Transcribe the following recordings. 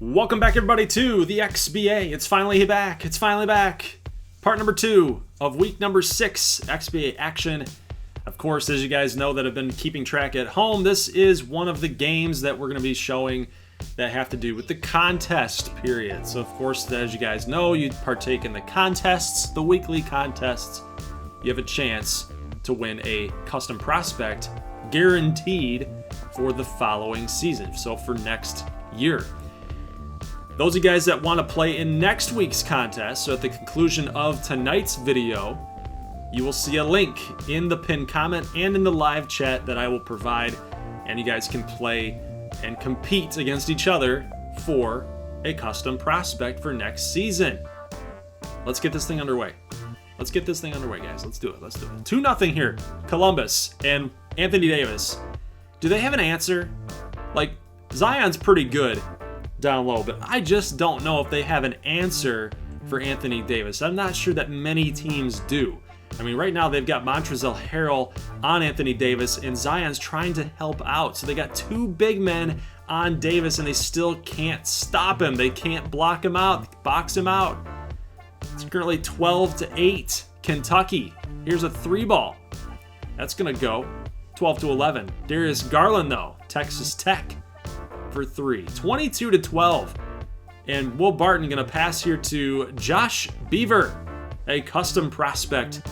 Welcome back, everybody, to the XBA. It's finally back. It's finally back. Part number 2 of week number 6 XBA action. Of course, as you guys know that have been keeping track at home, this is one of the games that we're going to be showing that have to do with the contest period. So, of course, as you guys know, you partake in the contests, the weekly contests. You have a chance to win a custom prospect guaranteed for the following season. So for next year. Those of you guys that want to play in next week's contest, so at the conclusion of tonight's video, you will see a link in the pinned comment and in the live chat that I will provide, and you guys can play and compete against each other for a custom prospect for next season. Let's get this thing underway. Let's get this thing underway, guys. Let's do it. 2-0 here. Columbus and Anthony Davis. Do they have an answer? Like, Zion's pretty good down low, but I just don't know if they have an answer for Anthony Davis. I'm not sure that many teams do. I mean, right now they've got Montrezl Harrell on Anthony Davis, and Zion's trying to help out. So they got two big men on Davis, and they still can't stop him. They can't block him out, box him out. It's currently 12-8, Kentucky. Here's a 3-ball. That's going to go 12-11. Darius Garland, though, Texas Tech for 3. 22-12. And Will Barton going to pass here to Josh Beaver, a custom prospect.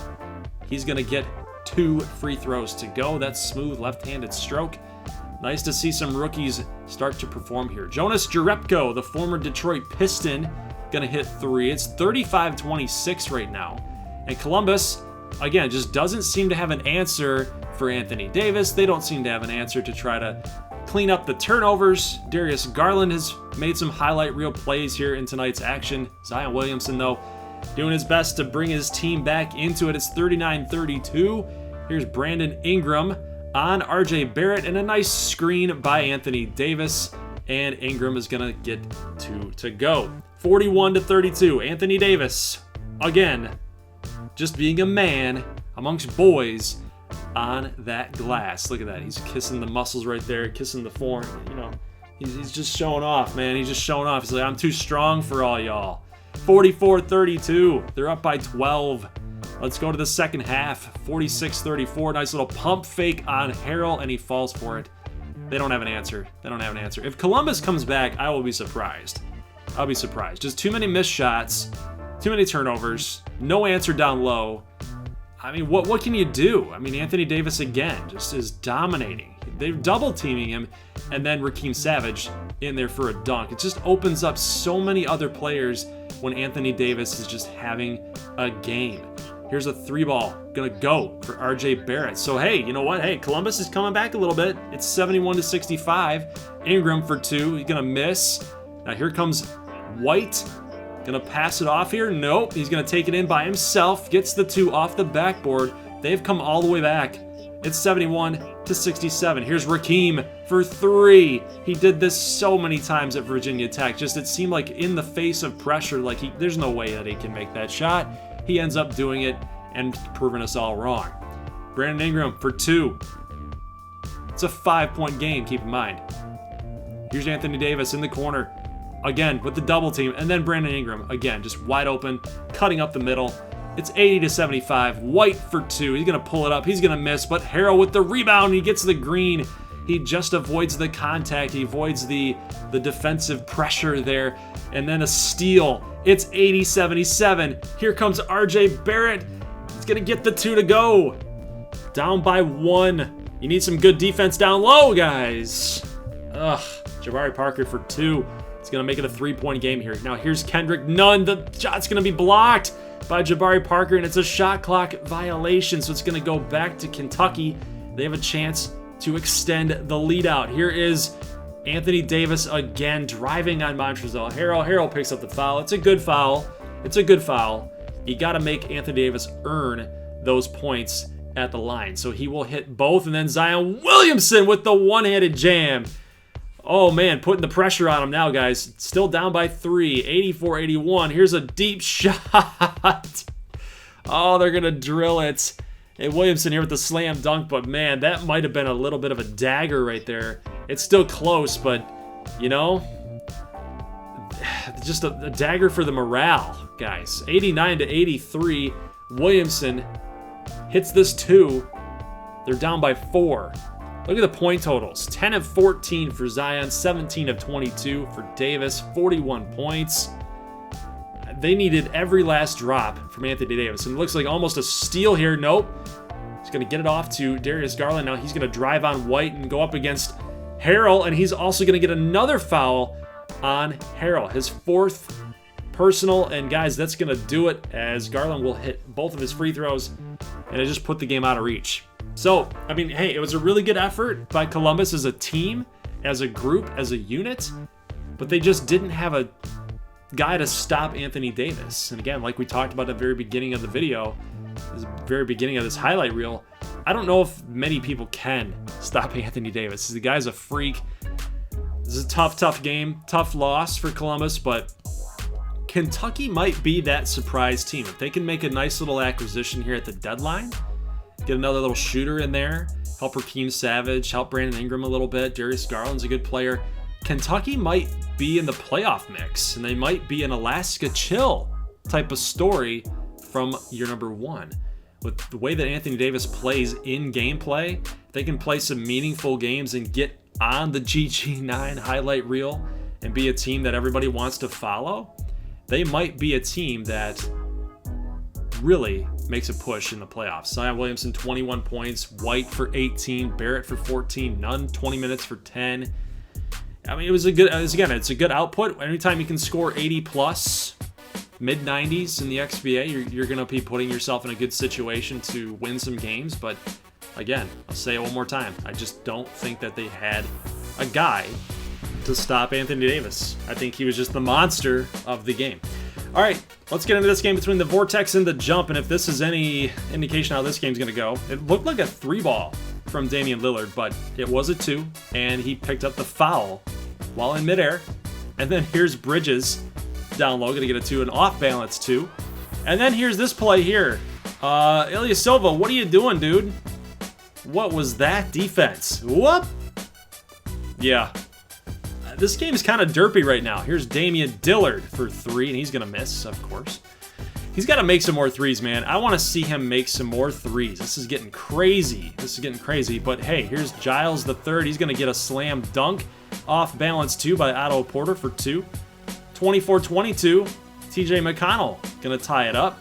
He's going to get 2 free throws to go. That's smooth left-handed stroke. Nice to see some rookies start to perform here. Jonas Jerebko, the former Detroit Piston, going to hit 3. It's 35-26 right now. And Columbus, again, just doesn't seem to have an answer for Anthony Davis. They don't seem to have an answer to try to clean up the turnovers. Darius Garland has made some highlight reel plays here in tonight's action. Zion Williamson, though, doing his best to bring his team back into it. It's 39-32. Here's Brandon Ingram on RJ Barrett, and a nice screen by Anthony Davis. And Ingram is going to get 2 to go. 41-32. Anthony Davis, again, just being a man amongst boys on that glass. Look at that. He's kissing the muscles right there, kissing the form. You know, he's just showing off, man. He's just showing off. He's like, I'm too strong for all y'all. 44-32. They're up by 12. Let's go to the second half. 46-34. Nice little pump fake on Harrell, and he falls for it. They don't have an answer. If Columbus comes back, I will be surprised. I'll be surprised. Just too many missed shots, too many turnovers, no answer down low. I mean, what can you do? I mean, Anthony Davis, again, just is dominating. They're double-teaming him, and then Raheem Savage in there for a dunk. It just opens up so many other players when Anthony Davis is just having a game. Here's a 3-ball. Gonna go for RJ Barrett. So, hey, you know what? Hey, Columbus is coming back a little bit. It's 71-65. Ingram for 2. He's gonna miss. Now here comes White. Gonna pass it off here? Nope. He's gonna take it in by himself. Gets the 2 off the backboard. They've come all the way back. It's 71-67. Here's Raheem for 3. He did this so many times at Virginia Tech. Just it seemed like in the face of pressure, like there's no way that he can make that shot. He ends up doing it and proving us all wrong. Brandon Ingram for 2. It's a 5-point game, keep in mind. Here's Anthony Davis in the corner. Again, with the double team, and then Brandon Ingram, again, just wide open, cutting up the middle. It's 80-75. White for 2. He's going to pull it up. He's going to miss, but Harrell with the rebound. He gets the green. He just avoids the contact. He avoids the defensive pressure there, and then a steal. It's 80-77. Here comes RJ Barrett. He's going to get the 2 to go. Down by 1. You need some good defense down low, guys. Ugh. Jabari Parker for 2. It's going to make it a 3-point game here. Now here's Kendrick Nunn. The shot's going to be blocked by Jabari Parker, and it's a shot clock violation, so it's going to go back to Kentucky. They have a chance to extend the lead out. Here is Anthony Davis again driving on Montrezl Harrell. Harrell picks up the foul. It's a good foul. You got to make Anthony Davis earn those points at the line. So he will hit both, and then Zion Williamson with the one-handed jam. Oh, man, putting the pressure on him now, guys. Still down by 3, 84-81. Here's a deep shot. Oh, they're going to drill it. Hey, Williamson here with the slam dunk, but, man, that might have been a little bit of a dagger right there. It's still close, but, you know, just a dagger for the morale, guys. 89 to 83. Williamson hits this 2. They're down by 4. Look at the point totals. 10 of 14 for Zion, 17 of 22 for Davis, 41 points. They needed every last drop from Anthony Davis. And it looks like almost a steal here. Nope. He's going to get it off to Darius Garland. Now he's going to drive on White and go up against Harrell. And he's also going to get another foul on Harrell. His 4th personal. And guys, that's going to do it as Garland will hit both of his free throws. And it just put the game out of reach. So, I mean, hey, it was a really good effort by Columbus as a team, as a group, as a unit. But they just didn't have a guy to stop Anthony Davis. And again, like we talked about at the very beginning of the video, the very beginning of this highlight reel, I don't know if many people can stop Anthony Davis. The guy's a freak. This is a tough game, tough loss for Columbus, but Kentucky might be that surprise team. If they can make a nice little acquisition here at the deadline, get another little shooter in there, help Rakeem Savage, help Brandon Ingram a little bit. Darius Garland's a good player. Kentucky might be in the playoff mix, and they might be an Alaska Chill type of story from year number 1. With the way that Anthony Davis plays in gameplay, they can play some meaningful games and get on the GG9 highlight reel and be a team that everybody wants to follow. They might be a team that really makes a push in the playoffs. Zion Williamson, 21 points, White for 18, Barrett for 14, Nunn 20 minutes for 10. I mean, it's a good output. Anytime you can score 80 plus, mid 90s in the XBA, you're going to be putting yourself in a good situation to win some games. But again, I'll say it one more time. I just don't think that they had a guy to stop Anthony Davis. I think he was just the monster of the game. All right, let's get into this game between the Vortex and the Jump. And if this is any indication how this game's going to go, it looked like a 3-ball from Damian Lillard, but it was a 2, and he picked up the foul while in midair. And then here's Bridges down low, going to get a 2, an off-balance 2. And then here's this play here. Ilyasova, what are you doing, dude? What was that defense? Whoop! Yeah. This game is kind of derpy right now. Here's Damian Dillard for 3, and he's going to miss, of course. He's got to make some more threes, man. I want to see him make some more threes. This is getting crazy. But hey, here's Giles the third. He's going to get a slam dunk. Off balance 2 by Otto Porter for 2. 24-22. TJ McConnell going to tie it up.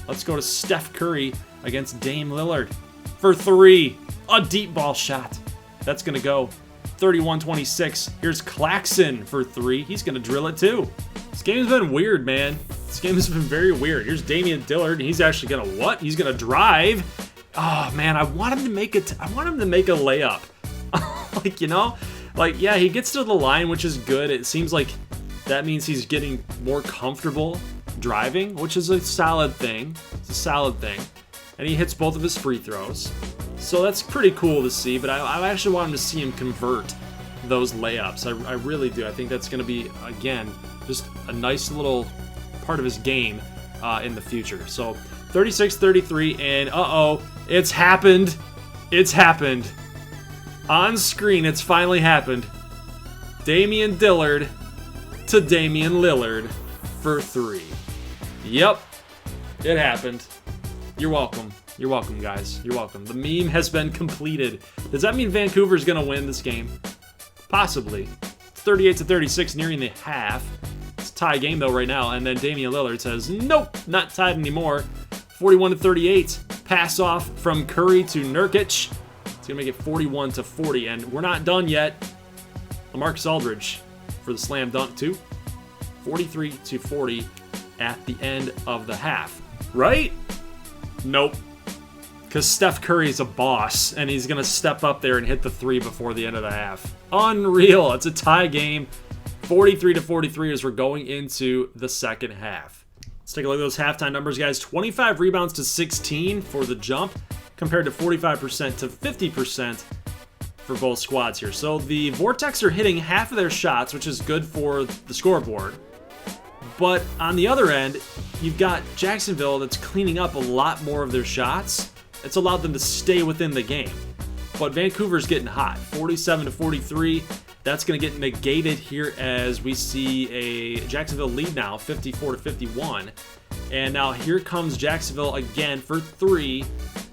Let's go to Steph Curry against Dame Lillard for 3. A deep ball shot. That's going to go. 31-26. Here's Claxton for 3. He's going to drill it too. This game's been weird, man. This game has been very weird. Here's Damian Dillard, and he's actually going to what? He's going to drive. Oh, man, I want him to make a layup. Yeah, he gets to the line, which is good. It seems like that means he's getting more comfortable driving, which is a solid thing. And he hits both of his free throws. So that's pretty cool to see, but I actually want him to see him convert those layups. I really do. I think that's going to be, again, just a nice little part of his game in the future. So 36-33, and it's happened. It's happened. On screen, it's finally happened. Damian Dillard to Damian Lillard for 3. Yep, it happened. You're welcome. You're welcome, guys. You're welcome. The meme has been completed. Does that mean Vancouver's going to win this game? Possibly. It's 38-36, nearing the half. It's a tie game, though, right now. And then Damian Lillard says, nope, not tied anymore. 41-38. Pass off from Curry to Nurkic. It's going to make it 41-40. And we're not done yet. LaMarcus Aldridge for the slam dunk, too. 43-40 at the end of the half. Right? Nope. Because Steph Curry's a boss, and he's going to step up there and hit the 3 before the end of the half. Unreal. It's a tie game. 43-43 as we're going into the second half. Let's take a look at those halftime numbers, guys. 25 rebounds to 16 for the Jump, compared to 45% to 50% for both squads here. So the Vortex are hitting half of their shots, which is good for the scoreboard. But on the other end, you've got Jacksonville that's cleaning up a lot more of their shots. It's allowed them to stay within the game. But Vancouver's getting hot. 47-43. That's going to get negated here as we see a Jacksonville lead now, 54-51. And now here comes Jacksonville again for 3,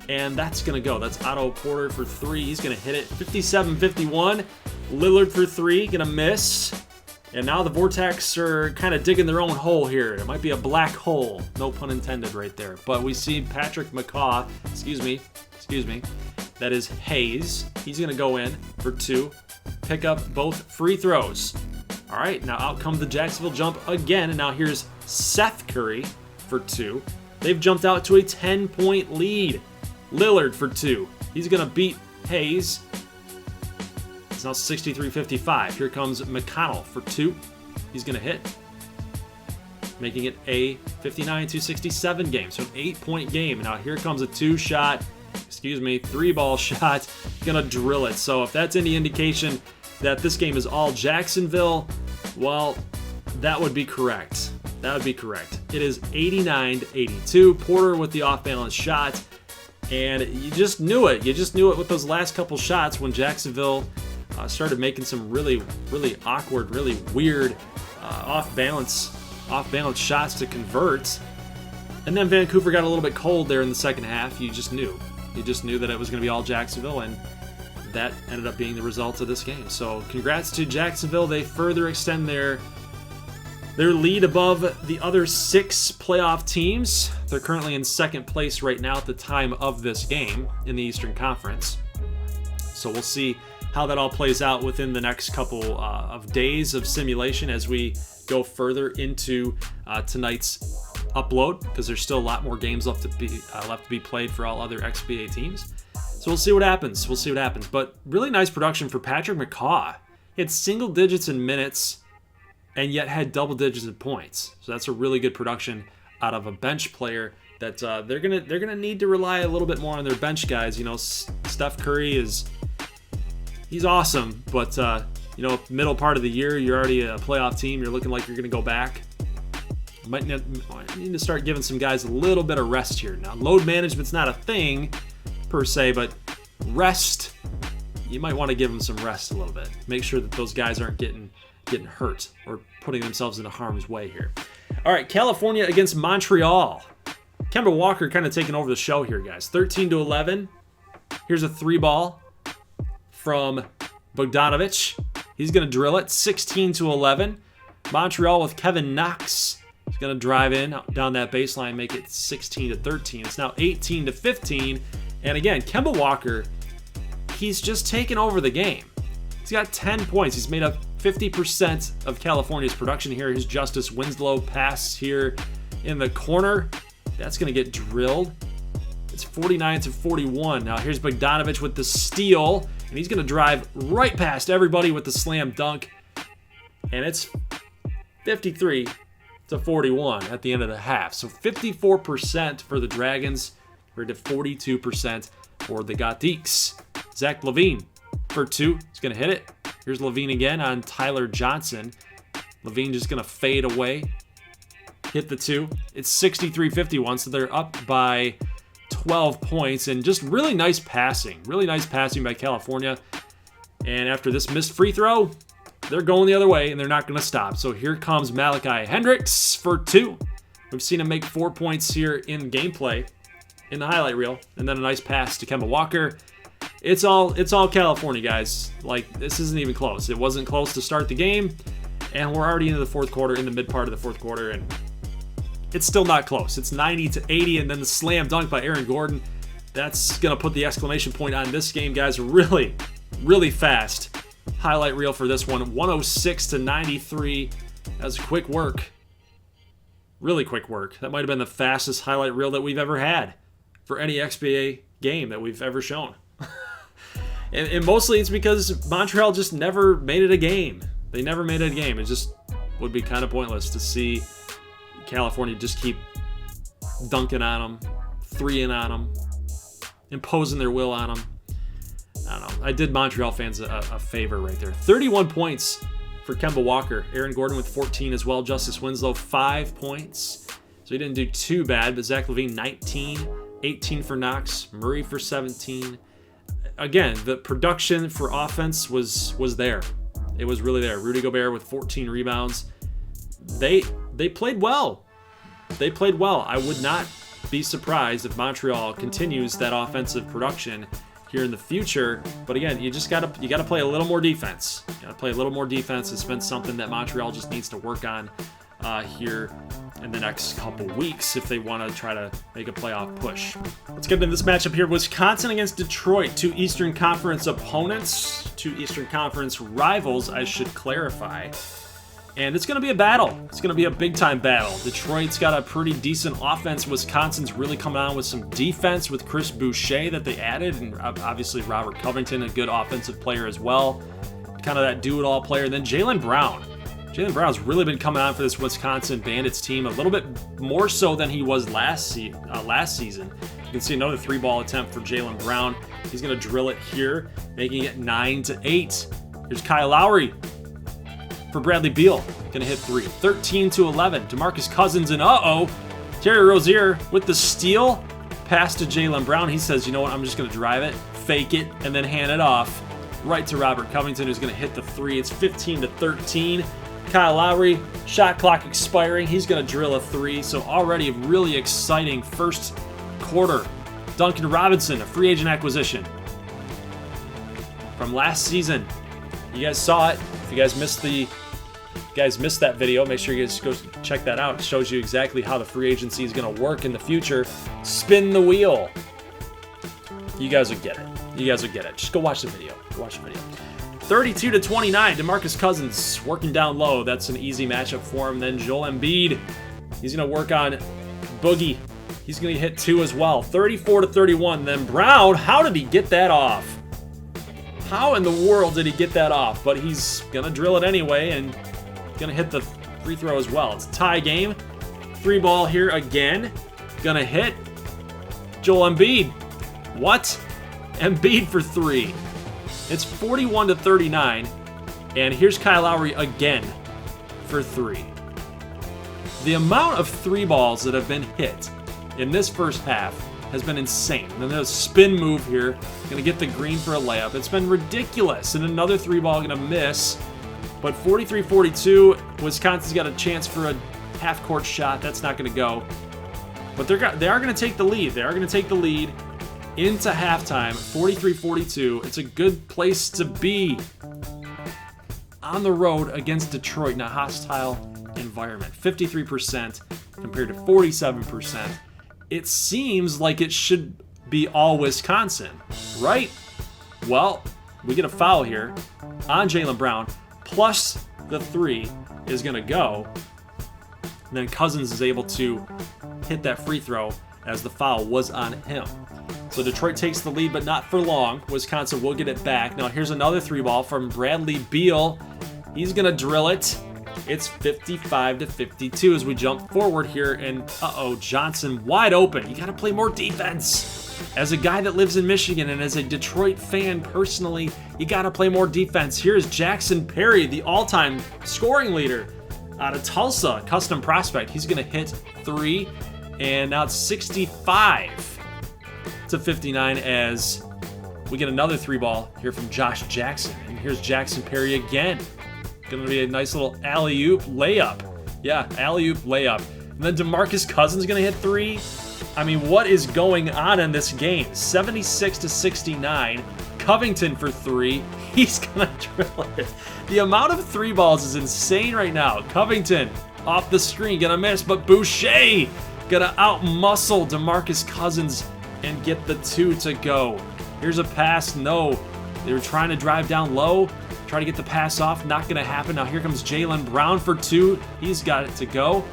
and that's going to go. That's Otto Porter for 3. He's going to hit it. 57-51. Lillard for 3, going to miss. And now the Vortex are kind of digging their own hole here. It might be a black hole. No pun intended right there. But we see Patrick McCaw, excuse me. That is Hayes. He's going to go in for 2. Pick up both free throws. All right, now out comes the Jacksonville jump again. And now here's Seth Curry for 2. They've jumped out to a 10-point lead. Lillard for 2. He's going to beat Hayes. It's now 63-55. Here comes McConnell for 2. He's going to hit, making it a 59-67 game. So an 8-point game. Now here comes a 3-ball shot. Going to drill it. So if that's any indication that this game is all Jacksonville, well, that would be correct. It is 89-82. Porter with the off-balance shot. And you just knew it. With those last couple shots when Jacksonville started making some really awkward, really weird off-balance shots to convert. And then Vancouver got a little bit cold there in the second half. You just knew that it was going to be all Jacksonville, and that ended up being the result of this game. So congrats to Jacksonville. They further extend their lead above the other 6 playoff teams. They're currently in second place right now at the time of this game in the Eastern Conference. So we'll see how that all plays out within the next couple of days of simulation as we go further into tonight's upload, because there's still a lot more games left to be played for all other XBA teams. So we'll see what happens. But really nice production for Patrick McCaw. He had single digits in minutes and yet had double digits in points. So that's a really good production out of a bench player that they're gonna need to rely a little bit more on their bench guys. Steph Curry he's awesome, but middle part of the year, you're already a playoff team. You're looking like you're gonna go back. Might need to start giving some guys a little bit of rest here. Now, load management's not a thing per se, but rest, you might want to give them some rest a little bit. Make sure that those guys aren't getting hurt or putting themselves into harm's way here. All right, California against Montreal. Kemba Walker kind of taking over the show here, guys. 13-11. Here's a 3-ball from Bogdanovic. He's going to drill it. 16-11. Montreal with Kevin Knox. He's going to drive in down that baseline, make it 16-13. It's now 18-15. And again, Kemba Walker, he's just taken over the game. He's got 10 points. He's made up 50% of California's production here. His Justice Winslow pass here in the corner. That's going to get drilled. It's 49-41. Now here's Bogdanovic with the steal, and he's going to drive right past everybody with the slam dunk. And it's 53-41 at the end of the half. So 54% for the Dragons, compared to 42% for the Gothiques. Zach LaVine for 2. He's going to hit it. Here's LaVine again on Tyler Johnson. LaVine just going to fade away. Hit the 2. It's 63-51, so they're up by 12 points. And just really nice passing. Really nice passing by California. And after this missed free throw, they're going the other way, and they're not going to stop. So here comes Malachi Hendricks for 2. We've seen him make 4 points here in gameplay in the highlight reel. And then a nice pass to Kemba Walker. It's all California, guys. Like, this isn't even close. It wasn't close to start the game, and we're already into the fourth quarter, in the mid part of the fourth quarter, and it's still not close. It's 90-80, and then the slam dunk by Aaron Gordon. That's going to put the exclamation point on this game, guys. Really, really fast highlight reel for this one. 106-93. That was quick work. Really quick work. That might have been the fastest highlight reel that we've ever had for any XBA game that we've ever shown. And mostly it's because Montreal just never made it a game. They never made it a game. It just would be kind of pointless to see California just keep dunking on them, 3-ing on them, imposing their will on them. I don't know. I did Montreal fans a favor right there. 31 points for Kemba Walker. Aaron Gordon with 14 as well. Justice Winslow, 5 points. So he didn't do too bad, but Zach LaVine, 19. 18 for Knox. Murray for 17. Again, the production for offense was there. It was really there. Rudy Gobert with 14 rebounds. They played well. They played well. I would not be surprised if Montreal continues that offensive production here in the future. But again, you gotta play a little more defense. You gotta play a little more defense. It's been something that Montreal just needs to work on here in the next couple weeks if they want to try to make a playoff push. Let's get into this matchup here. Wisconsin against Detroit, two Eastern Conference opponents, two Eastern Conference rivals, I should clarify. And it's going to be a battle. It's going to be a big-time battle. Detroit's got a pretty decent offense. Wisconsin's really coming on with some defense with Chris Boucher that they added, and obviously Robert Covington, a good offensive player as well. Kind of that do-it-all player. And then Jaylen Brown. Jaylen Brown's really been coming on for this Wisconsin Bandits team a little bit more so than he was last season. You can see another 3-ball attempt for Jaylen Brown. He's going to drill it here, making it 9-8. Here's Kyle Lowry for Bradley Beal. Going to hit 3. 13-11. DeMarcus Cousins and Terry Rozier with the steal. Pass to Jaylen Brown. He says, you know what, I'm just going to drive it, fake it, and then hand it off right to Robert Covington, who's going to hit the 3. It's 15-13. Kyle Lowry, shot clock expiring. He's going to drill a 3. So already a really exciting first quarter. Duncan Robinson, a free agent acquisition from last season. You guys saw it. If you guys missed that video, make sure you guys go check that out. It shows you exactly how the free agency is going to work in the future. Spin the wheel. You guys will get it. You guys will get it. Just go watch the video. 32-29, DeMarcus Cousins working down low. That's an easy matchup for him. Then Joel Embiid, he's going to work on Boogie. He's going to hit 2 as well. 34-31. Then Brown, how did he get that off? How in the world did he get that off? But he's going to drill it anyway and going to hit the free throw as well. It's a tie game. 3-ball here again. Going to hit. Joel Embiid. What? Embiid for 3. It's 41-39, and here's Kyle Lowry again for 3. The amount of 3-balls that have been hit in this first half has been insane. And then there's a spin move here, going to get the green for a layup. It's been ridiculous, and another 3-ball going to miss. But 43-42, Wisconsin's got a chance for a half-court shot. That's not going to go. But they are going to take the lead. They are going to take the lead into halftime, 43-42. It's a good place to be on the road against Detroit in a hostile environment. 53% compared to 47%. It seems like it should be all Wisconsin, right? Well, we get a foul here on Jaylen Brown, plus the 3 is going to go. And then Cousins is able to hit that free throw as the foul was on him. So Detroit takes the lead, but not for long. Wisconsin will get it back. Now here's another 3-ball from Bradley Beal. He's going to drill it. It's 55-52 as we jump forward here. And Johnson wide open. You got to play more defense. As a guy that lives in Michigan and as a Detroit fan personally, you got to play more defense. Here's Jackson Perry, the all-time scoring leader out of Tulsa, custom prospect. He's going to hit 3. And now it's 65-59 as we get another 3-ball here from Josh Jackson. And here's Jackson Perry again. Going to be a nice little alley-oop layup. Yeah, alley-oop layup. And then DeMarcus Cousins going to hit 3. I mean, what is going on in this game? 76-69. Covington for 3. He's going to drill it. The amount of 3-balls is insane right now. Covington off the screen, going to miss, but Boucher going to out-muscle DeMarcus Cousins and get the 2 to go. Here's a pass. No. They were trying to drive down low, try to get the pass off. Not going to happen. Now here comes Jaylen Brown for 2. He's got it to go.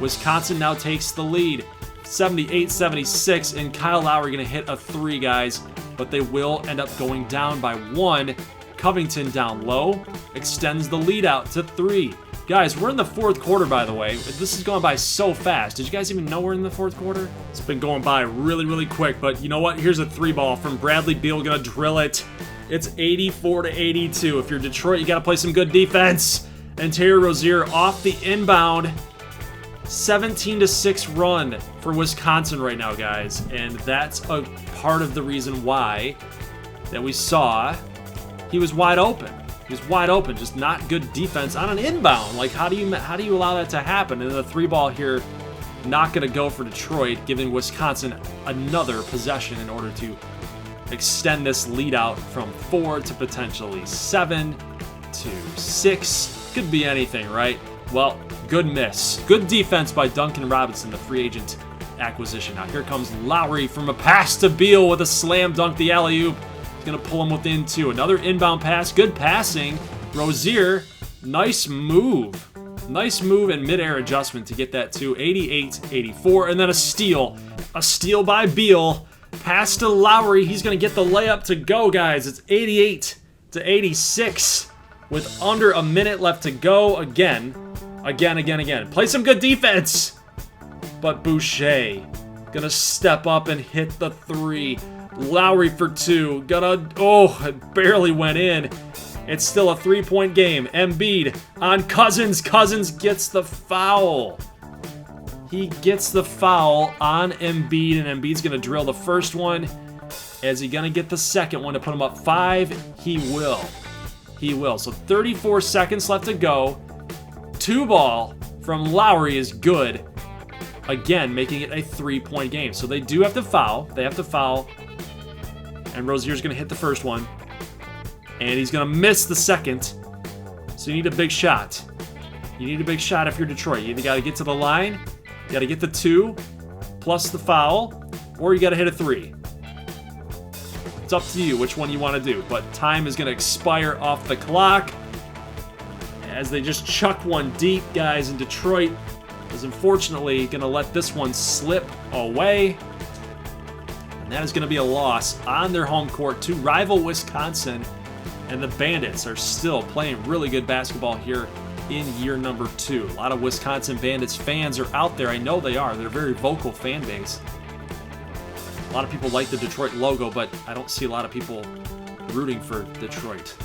Wisconsin now takes the lead. 78-76, and Kyle Lowry going to hit a 3, guys. But they will end up going down by 1. Covington down low. Extends the lead out to 3. Guys, we're in the 4th quarter, by the way. This is going by so fast. Did you guys even know we're in the 4th quarter? It's been going by really, really quick. But you know what? Here's a 3-ball from Bradley Beal. Going to drill it. It's 84-82. If you're Detroit, you got to play some good defense. And Terry Rozier off the inbound. 17-6 run for Wisconsin right now, guys. And that's a part of the reason why that we saw he was wide open. He was wide open, just not good defense on an inbound. Like, how do you allow that to happen? And then the 3-ball here, not going to go for Detroit, giving Wisconsin another possession in order to extend this lead out from 4 to potentially 7 to 6. Could be anything, right? Well, good miss. Good defense by Duncan Robinson, the free agent acquisition. Now here comes Lowry from a pass to Beal with a slam dunk, the alley-oop. He's going to pull him within 2. Another inbound pass. Good passing. Rozier, nice move. Nice move and mid-air adjustment to get that to 88-84. And then a steal. A steal by Beal. Pass to Lowry. He's going to get the layup to go, guys. It's 88-86 with under a minute left to go. Again. Play some good defense. But Boucher going to step up and hit the 3. Lowry for 2. It barely went in. It's still a 3-point game. Embiid on Cousins. Cousins gets the foul. He gets the foul on Embiid, and Embiid's going to drill the first one. Is he going to get the second one to put him up 5? He will. He will. So 34 seconds left to go. 2-ball from Lowry is good. Again, making it a 3-point game. So they do have to foul. They have to foul. And Rozier's going to hit the first one. And he's going to miss the second. So you need a big shot. You need a big shot if you're Detroit. You either got to get to the line, you got to get the 2, plus the foul, or you got to hit a 3. It's up to you which one you want to do. But time is going to expire off the clock. As they just chuck one deep, guys, in Detroit is unfortunately going to let this one slip away. And that is going to be a loss on their home court to rival Wisconsin. And the Bandits are still playing really good basketball here in year number 2. A lot of Wisconsin Bandits fans are out there. I know they are. They're a very vocal fan base. A lot of people like the Detroit logo, but I don't see a lot of people rooting for Detroit.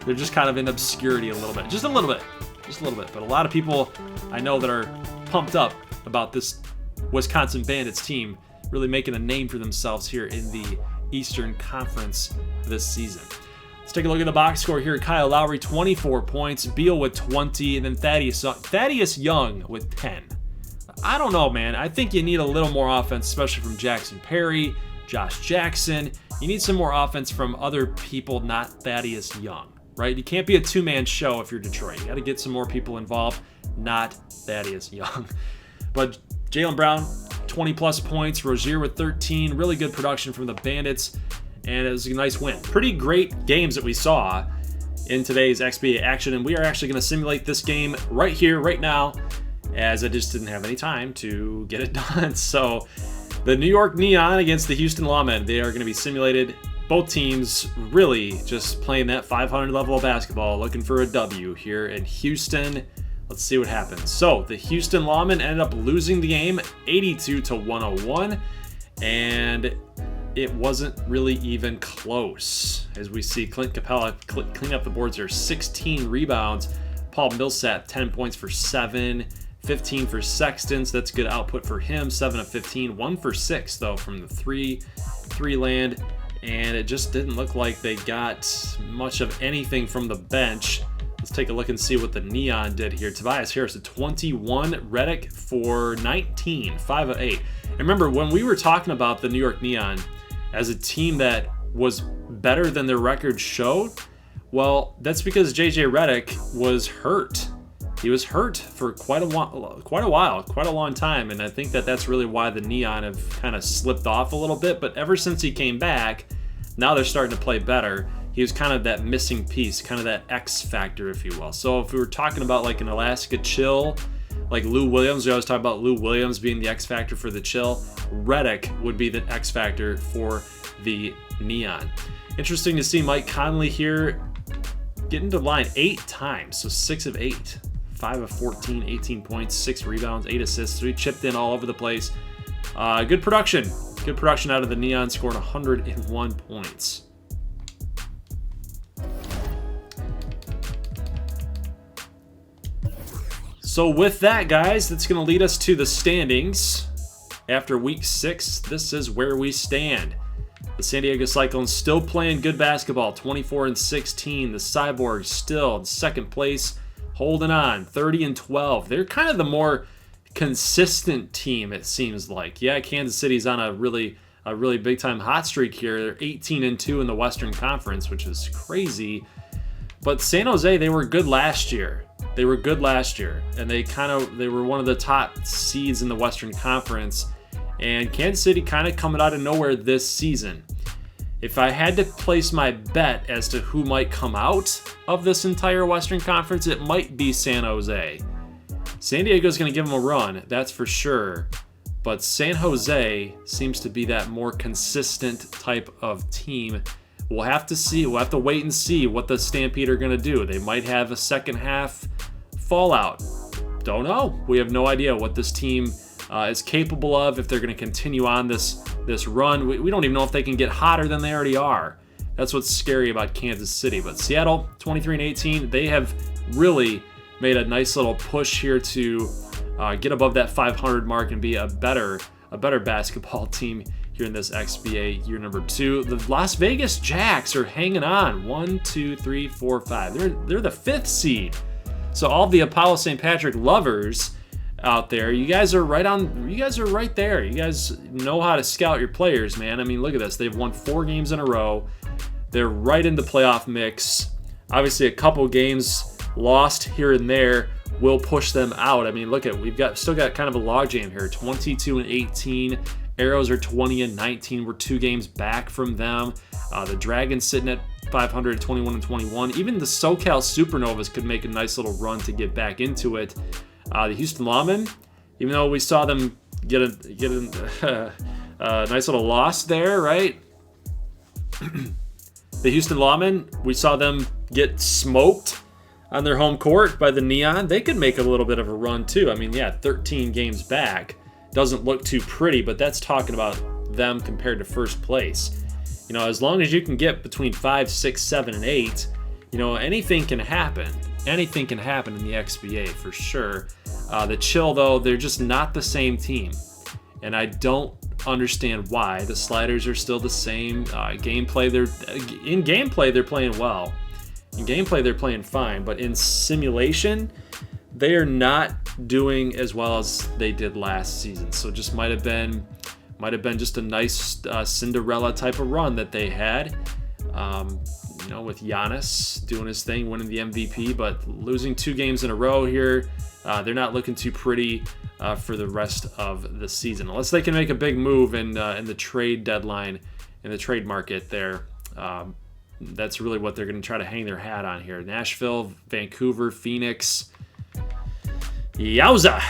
They're just kind of in obscurity a little bit. Just a little bit. But a lot of people I know that are pumped up about this Wisconsin Bandits team really making a name for themselves here in the Eastern Conference this season. Let's take a look at the box score here. Kyle Lowry, 24 points. Beal with 20. And then Thaddeus Young with 10. I don't know, man. I think you need a little more offense, especially from Jackson Perry, Josh Jackson. You need some more offense from other people, not Thaddeus Young, right? You can't be a two-man show if you're Detroit. You got to get some more people involved, not Thaddeus Young. But Jaylen Brown, 20-plus points. Rozier with 13. Really good production from the Bandits. And it was a nice win. Pretty great games that we saw in today's XBA action. And we are actually going to simulate this game right here, right now, as I just didn't have any time to get it done. So the New York Neon against the Houston Lawmen, they are going to be simulated. Both teams really just playing that 500 level of basketball, looking for a W here in Houston. Let's see what happens. So the Houston Lawmen ended up losing the game 82-101. And it wasn't really even close. As we see Clint Capella clean up the boards here. 16 rebounds. Paul Millsap, 10 points for 7. 15 for Sexton, so that's good output for him. 7 of 15. 1 for 6, though, from the three land. And it just didn't look like they got much of anything from the bench. Let's take a look and see what the Neon did here. Tobias Harris at 21. Redick for 19. 5 of 8. And remember, when we were talking about the New York Neon as a team that was better than their record showed, well, that's because JJ Redick was hurt. He was hurt for quite a while, quite a long time, and I think that that's really why the Neon have kind of slipped off a little bit. But ever since he came back, now they're starting to play better. He was kind of that missing piece, kind of that X factor, if you will. So if we were talking about like an Alaska Chill, like Lou Williams, we always talk about Lou Williams being the X factor for the Chill. Redick would be the X factor for the Neon. Interesting to see Mike Conley here getting to the line 8 times, so 6 of 8. 5 of 14, 18 points, 6 rebounds, 8 assists. So he chipped in all over the place. Good production. Good production out of the Neon, scoring 101 points. So with that, guys, that's going to lead us to the standings. After week 6, this is where we stand. The San Diego Cyclones still playing good basketball, 24-16. The Cyborgs still in second place, holding on, 30-12. They're kind of the more consistent team, it seems like. Yeah, Kansas City's on a really big time hot streak here. They're 18-2 in the Western Conference, which is crazy. But San Jose, they were good last year. And they were one of the top seeds in the Western Conference. And Kansas City kind of coming out of nowhere this season. If I had to place my bet as to who might come out of this entire Western Conference, it might be San Jose. San Diego's going to give them a run, that's for sure. But San Jose seems to be that more consistent type of team. We'll have to see. We'll have to wait and see what the Stampede are going to do. They might have a second half fallout. Don't know. We have no idea what this team is capable of, if they're going to continue on this run. We don't even know if they can get hotter than they already are. That's what's scary about Kansas City. But Seattle, 23-18, they have really made a nice little push here to get above that 500 mark and be a better basketball team here in this XBA year number 2. The Las Vegas Jacks are hanging on. 1, 2, 3, 4, 5. They're the 5th seed. So all the Apollo St. Patrick lovers out there, you guys are right there. You guys know how to scout your players, man. I mean, look at this. They've won 4 games in a row. They're right in the playoff mix. Obviously, a couple games lost here and there will push them out. I mean, look at, still got kind of a logjam here. 22-18. Arrows are 20-19. We're 2 games back from them. The Dragons sitting at 500, 21-21. Even the SoCal Supernovas could make a nice little run to get back into it. The Houston Lawmen, even though we saw them get a nice little loss there, right? The Houston Lawmen, we saw them get smoked on their home court by the Neon. They could make a little bit of a run too. I mean, yeah, 13 games back. Doesn't look too pretty, but that's talking about them compared to first place. You know, as long as you can get between 5, 6, 7, and 8, you know, anything can happen. Anything can happen in the XBA for sure. The Chill, though, they're just not the same team. And I don't understand why. The Sliders are still the same. In gameplay, they're playing well. In gameplay, they're playing fine. But in simulation, they are not doing as well as they did last season. So just might have been just a nice Cinderella type of run that they had. You know, with Giannis doing his thing, winning the MVP, but losing 2 games in a row here, they're not looking too pretty for the rest of the season, unless they can make a big move in the trade deadline, in the trade market there. That's really what they're going to try to hang their hat on here. Nashville, Vancouver, Phoenix. Yowza.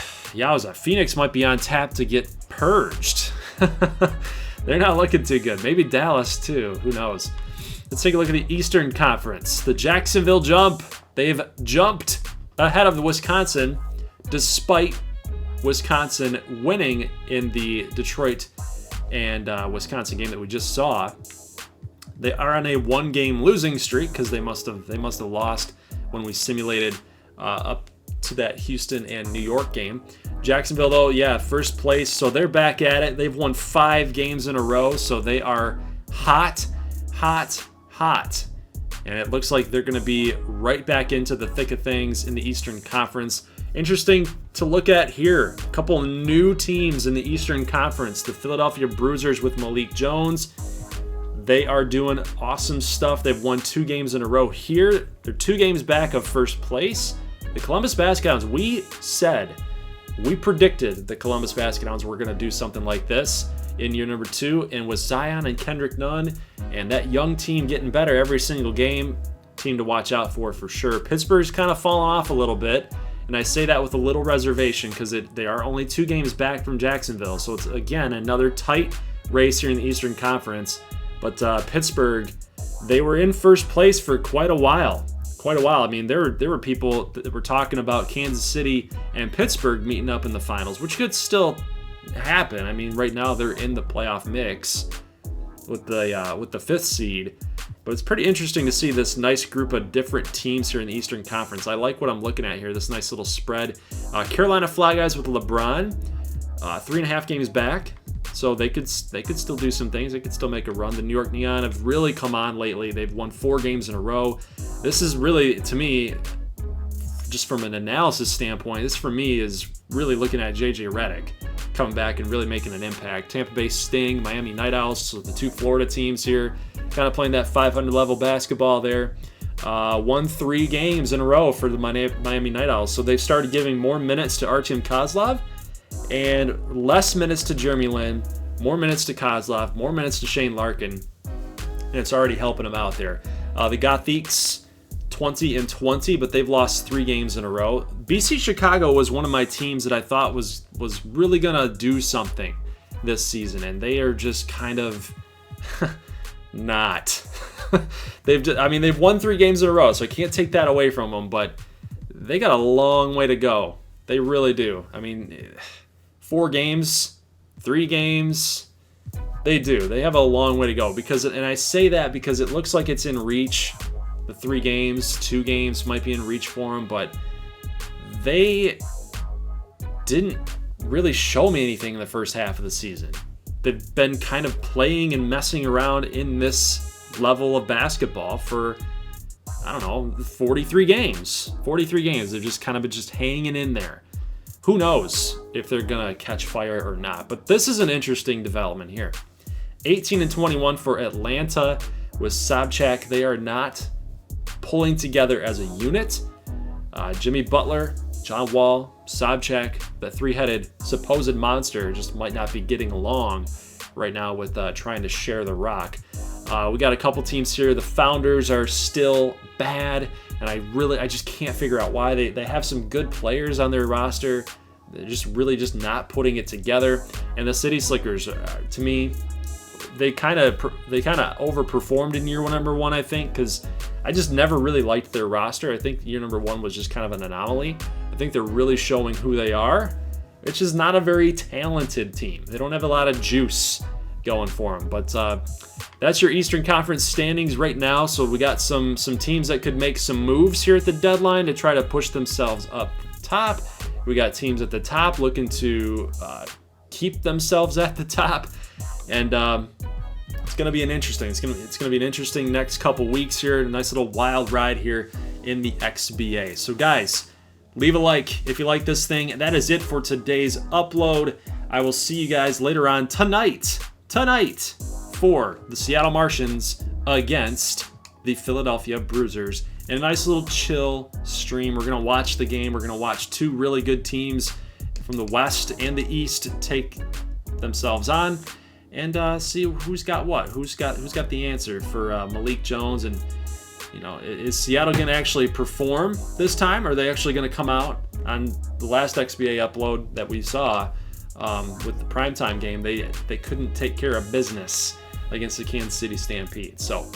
Phoenix might be on tap to get purged. They're not looking too good. Maybe Dallas too. Who knows? Let's take a look at the Eastern Conference. The Jacksonville Jump. They've jumped ahead of the Wisconsin, despite Wisconsin winning in the Detroit and Wisconsin game that we just saw. They are on a 1-game losing streak because they must have lost when we simulated up to that Houston and New York game. Jacksonville, though, yeah, first place, so they're back at it. They've won 5 games in a row, so they are hot. And it looks like they're going to be right back into the thick of things in the Eastern Conference. Interesting to look at here. A couple new teams in the Eastern Conference. The Philadelphia Bruisers with Malik Jones. They are doing awesome stuff. They've won 2 games in a row here. They're 2 games back of first place. The Columbus Basket Hounds, we predicted the Columbus Basket Hounds were going to do something like this in year number 2, and with Zion and Kendrick Nunn and that young team getting better every single game, team to watch out for sure. Pittsburgh's kind of fallen off a little bit, and I say that with a little reservation because they are only 2 games back from Jacksonville, so it's, again, another tight race here in the Eastern Conference. But Pittsburgh, they were in first place for quite a while. I mean, there were people that were talking about Kansas City and Pittsburgh meeting up in the finals, which could still happen. I mean, right now they're in the playoff mix with the 5th seed, but it's pretty interesting to see this nice group of different teams here in the Eastern Conference. I like what I'm looking at here. This nice little spread. Carolina Fly Guys with LeBron, 3.5 games back. So they could still do some things. They could still make a run. The New York Neon have really come on lately. They've won 4 games in a row. This is really, to me, just from an analysis standpoint, this for me is really looking at JJ Redick coming back and really making an impact. Tampa Bay Sting, Miami Night Owls, so the 2 Florida teams here, kind of playing that 500 level basketball there. Won 3 games in a row for the Miami Night Owls. So they've started giving more minutes to Artyom Kozlov and less minutes to Jeremy Lin, more minutes to Kozlov, more minutes to Shane Larkin, and it's already helping them out there. The Gothiques 20-20, but they've lost 3 games in a row. BC Chicago was one of my teams that I thought was really gonna do something this season, and they are just kind of not. They've won 3 games in a row, so I can't take that away from them, but they got a long way to go. They really do. 4 games, 3 games, they do. They have a long way to go and I say that because it looks like it's in reach. The 3 games, 2 games might be in reach for them, but they didn't really show me anything in the first half of the season. They've been kind of playing and messing around in this level of basketball for, 43 games. 43 games. They're just kind of just hanging in there. Who knows if they're going to catch fire or not. But this is an interesting development here. 18-21 for Atlanta with Sobchak. They are not pulling together as a unit. Jimmy Butler, John Wall, Sobchak, the 3-headed supposed monster, just might not be getting along right now with trying to share the rock. We got a couple teams here. The Founders are still bad, and I just can't figure out why. They have some good players on their roster. They're just not putting it together. And the City Slickers, to me, they kind of overperformed in year number 1, I think, because I just never really liked their roster. I think year number 1 was just kind of an anomaly. I think they're really showing who they are, which is not a very talented team. They don't have a lot of juice going for them. But that's your Eastern Conference standings right now. So we got some teams that could make some moves here at the deadline to try to push themselves up top. We got teams at the top looking to keep themselves at the top. And it's going to be It's going to be an interesting next couple weeks here. A nice little wild ride here in the XBA. So guys, leave a like if you like this thing. That is it for today's upload. I will see you guys later on tonight for the Seattle Martians against the Philadelphia Bruisers. And a nice little chill stream. We're going to watch the game. We're going to watch 2 really good teams from the West and the East take themselves on. And see who's got what, who's got the answer for Malik Jones, and is Seattle going to actually perform this time? Or are they actually going to come out on the last XBA upload that we saw with the primetime game? They couldn't take care of business against the Kansas City Stampede. So,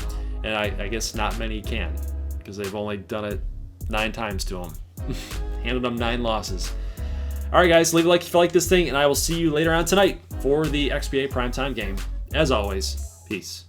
and I guess not many can, because they've only done it 9 times to them, handed them 9 losses. All right, guys, leave a like if you like this thing, and I will see you later on tonight for the XBA primetime game. As always, peace.